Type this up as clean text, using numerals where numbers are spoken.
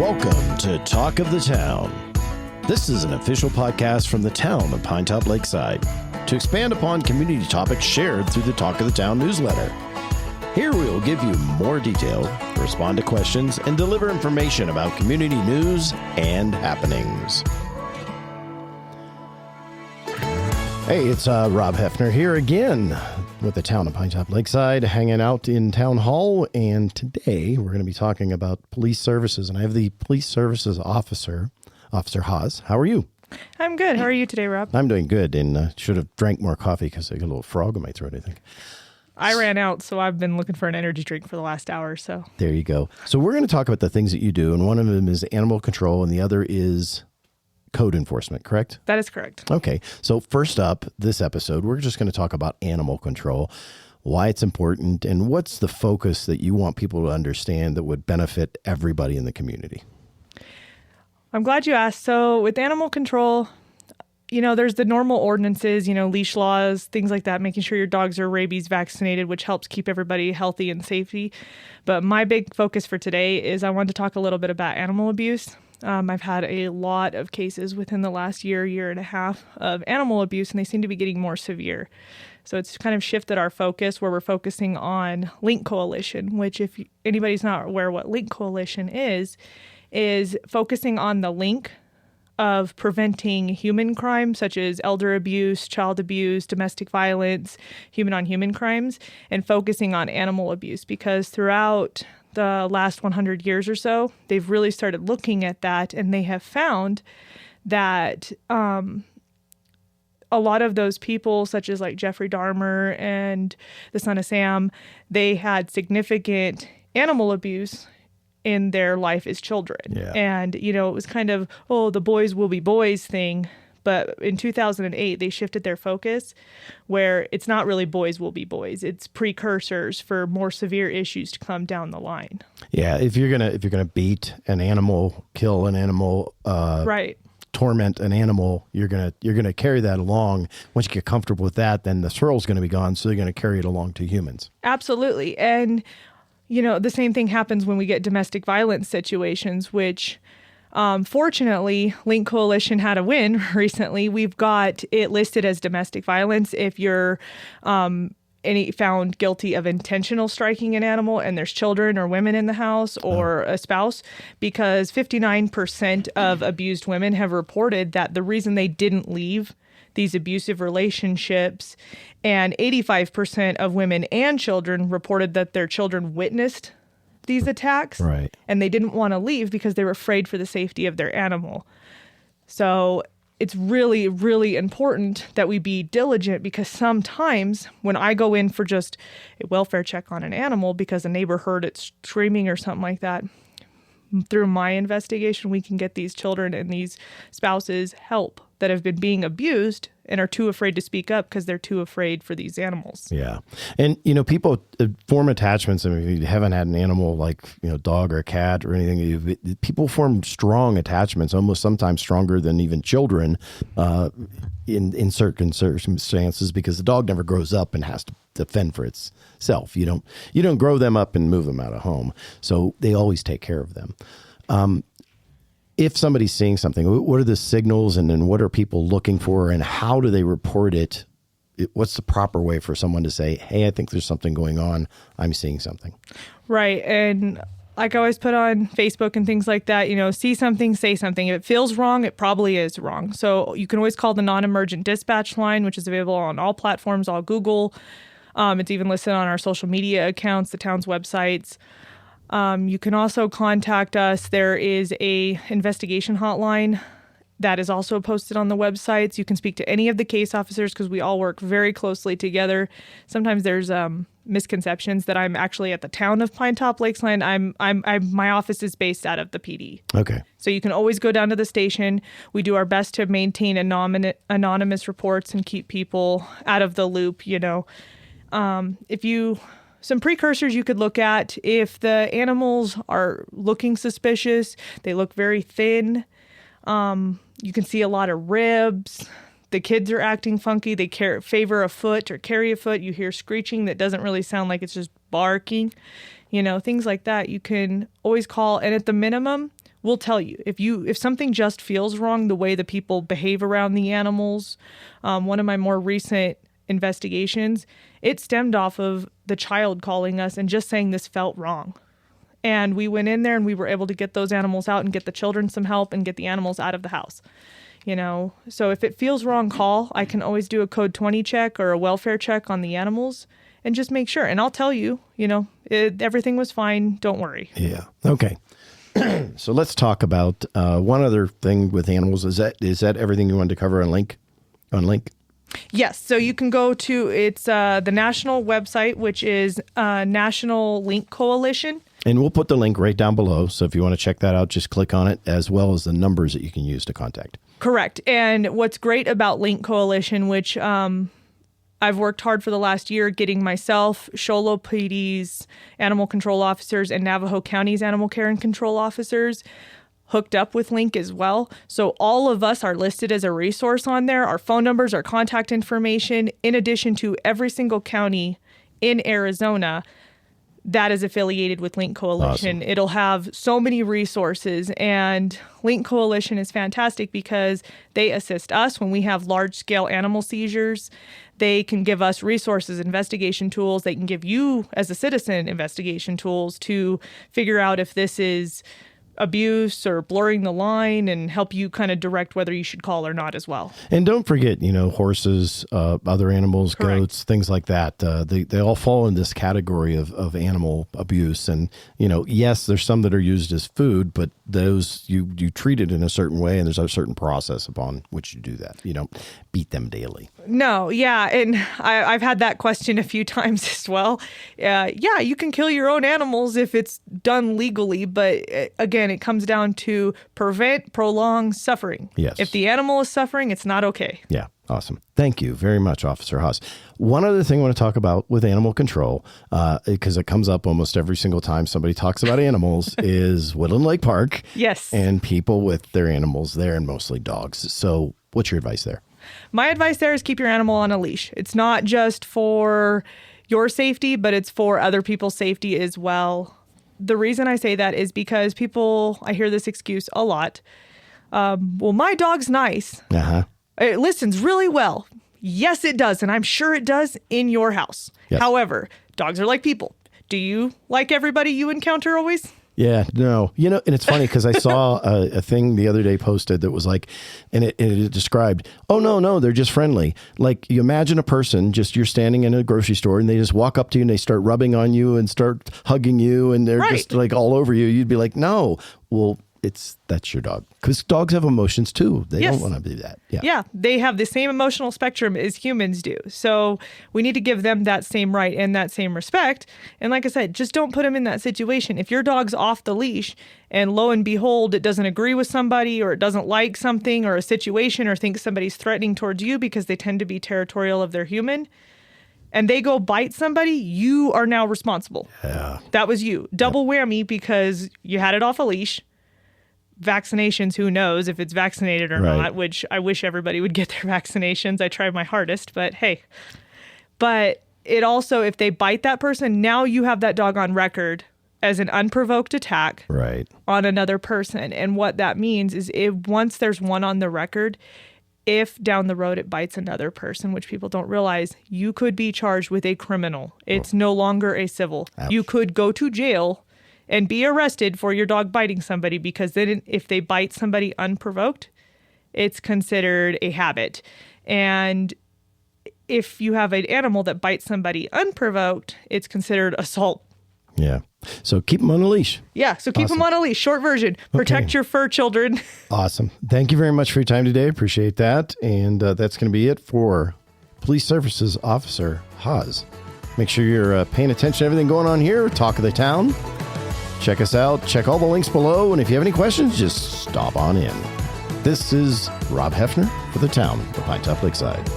Welcome to Talk of the Town. This is an official podcast from the town of Pinetop Lakeside to expand upon community topics shared through the Talk of the Town newsletter. Here we will give you more detail, respond to questions, and deliver information about community news and happenings. Hey, it's Rob Hefner here again with the town of Pinetop Lakeside, hanging out in Town Hall, and today we're going to be talking about police services, and I have the police services officer, Officer Haas. How are you? I'm good. How are you today, Rob? I'm doing good, and should have drank more coffee because I got a little frog in my throat, I think. I ran out, so I've been looking for an energy drink for the last hour or so. There you go. So we're going to talk about the things that you do, and one of them is animal control, and the other is code enforcement, correct? That is correct. Okay. So first up, this episode, we're just going to talk about animal control, why it's important, and what's the focus that you want people to understand that would benefit everybody in the community. I'm glad you asked. So with animal control, there's the normal ordinances, leash laws, things like that, making sure your dogs are rabies vaccinated, which helps keep everybody healthy and safety. But my big focus for today is I wanted to talk a little bit about animal abuse. I've had a lot of cases within the last year and a half of animal abuse, and they seem to be getting more severe. So it's kind of shifted our focus where we're focusing on Link Coalition, which if anybody's not aware what Link Coalition is focusing on the link of preventing human crime, such as elder abuse, child abuse, domestic violence, human-on-human crimes, and focusing on animal abuse, because throughout the last 100 years or so, they've really started looking at that, and they have found that a lot of those people, such as like Jeffrey Dahmer and the Son of Sam, they had significant animal abuse in their life as children. Yeah. And, it was kind of, the boys will be boys thing. But in 2008, they shifted their focus where it's not really boys will be boys. It's precursors for more severe issues to come down the line. Yeah. If you're gonna beat an animal, kill an animal, right. torment an animal, you're gonna carry that along. Once you get comfortable with that, then the thrill's gonna be gone. So you're gonna carry it along to humans. Absolutely. And the same thing happens when we get domestic violence situations, which fortunately, Link Coalition had a win recently. We've got it listed as domestic violence if you're found guilty of intentional striking an animal and there's children or women in the house or a spouse, because 59% of abused women have reported that the reason they didn't leave these abusive relationships, and 85% of women and children reported that their children witnessed these attacks. Right. And they didn't want to leave because they were afraid for the safety of their animal. So it's really, really important that we be diligent, because sometimes when I go in for just a welfare check on an animal because a neighbor heard it screaming or something like that, through my investigation, we can get these children and these spouses help that have been being abused and are too afraid to speak up because they're too afraid for these animals. Yeah. And, people form attachments. I mean, if you haven't had an animal like, dog or a cat or anything, people form strong attachments, almost sometimes stronger than even children in certain circumstances, because the dog never grows up and has to fend for itself. You don't grow them up and move them out of home. So they always take care of them. If somebody's seeing something, what are the signals, and then what are people looking for, and how do they report it? What's the proper way for someone to say, hey, I think there's something going on. I'm seeing something. Right. And like I always put on Facebook and things like that, see something, say something. If it feels wrong, it probably is wrong. So you can always call the non-emergent dispatch line, which is available on all platforms, all Google. It's even listed on our social media accounts, the town's websites. You can also contact us. There is a investigation hotline that is also posted on the websites. You can speak to any of the case officers because we all work very closely together. Sometimes there's misconceptions that I'm actually at the town of Pinetop Lakeside. My office is based out of the PD. Okay. So you can always go down to the station. We do our best to maintain anonymous reports and keep people out of the loop. Some precursors you could look at: if the animals are looking suspicious, they look very thin, you can see a lot of ribs, the kids are acting funky, they favor a foot or carry a foot, you hear screeching that doesn't really sound like it's just barking, things like that. You can always call, and at the minimum, will tell you if something just feels wrong, the way the people behave around the animals. One of my more recent investigations, it stemmed off of the child calling us and just saying this felt wrong. And we went in there and we were able to get those animals out and get the children some help and get the animals out of the house. So if it feels wrong, call. I can always do a code 20 check or a welfare check on the animals and just make sure. And I'll tell you, everything was fine. Don't worry. Yeah. Okay. So let's talk about one other thing with animals. Is that everything you wanted to cover on Link? Yes. So you can go to the national website, which is National Link Coalition. And we'll put the link right down below. So if you want to check that out, just click on it, as well as the numbers that you can use to contact. Correct. And what's great about Link Coalition, which I've worked hard for the last year getting myself, Show Low PD's animal control officers, and Navajo County's animal care and control officers hooked up with Link as well. So all of us are listed as a resource on there. Our phone numbers, our contact information, in addition to every single county in Arizona that is affiliated with Link Coalition. Awesome. It'll have so many resources, and Link Coalition is fantastic because they assist us when we have large-scale animal seizures. They can give us resources, investigation tools. They can give you, as a citizen, investigation tools to figure out if this is abuse or blurring the line, and help you kind of direct whether you should call or not as well. And don't forget, horses, other animals, Correct. Goats, things like that. They all fall in this category of animal abuse. And, yes, there's some that are used as food, but those you treat it in a certain way, and there's a certain process upon which you do that. You don't beat them daily. No, yeah. And I've had that question a few times as well. Yeah, you can kill your own animals if it's done legally. But again, it comes down to prevent prolonged suffering. Yes. If the animal is suffering, it's not okay. Yeah. Awesome. Thank you very much, Officer Haas. One other thing I want to talk about with animal control, because it comes up almost every single time somebody talks about animals, is Woodland Lake Park. Yes. And people with their animals there, and mostly dogs. So what's your advice there? My advice there is keep your animal on a leash. It's not just for your safety, but it's for other people's safety as well. The reason I say that is because I hear this excuse a lot. Well, my dog's nice. Uh-huh. It listens really well. Yes, it does. And I'm sure it does in your house. Yes. However, dogs are like people. Do you like everybody you encounter always? Yeah, no. And it's funny because I saw a thing the other day posted that was like, and it described, oh, no, they're just friendly. Like, you imagine a person, you're standing in a grocery store and they just walk up to you and they start rubbing on you and start hugging you and they're Right. just like all over you. You'd be like, no, well, that's your dog. Because dogs have emotions too. They Yes. don't want to do that. Yeah. Yeah, they have the same emotional spectrum as humans do. So we need to give them that same right and that same respect. And like I said, just don't put them in that situation. If your dog's off the leash and lo and behold, it doesn't agree with somebody or it doesn't like something or a situation or thinks somebody's threatening towards you, because they tend to be territorial of their human, and they go bite somebody, you are now responsible. Yeah. That was you. Double whammy, because you had it off a leash. Vaccinations, who knows if it's vaccinated or Right. not, which I wish everybody would get their vaccinations. I try my hardest, but hey. But it also, if they bite that person, now you have that dog on record as an unprovoked attack Right. on another person. And what that means is once there's one on the record, if down the road it bites another person, which people don't realize, you could be charged with a criminal. It's no longer a civil. Ouch. You could go to jail and be arrested for your dog biting somebody, because then if they bite somebody unprovoked, it's considered a habit. And if you have an animal that bites somebody unprovoked, it's considered assault. Yeah. So keep them on a leash. Yeah, so keep them on a leash. Short version. Protect Okay. your fur children. Awesome. Thank you very much for your time today. Appreciate that. And that's going to be it for Police Services Officer Haas. Make sure you're paying attention to everything going on here. Talk of the Town. Check us out. Check all the links below. And if you have any questions, just stop on in. This is Rob Hefner for the town of Pine Top Lakeside.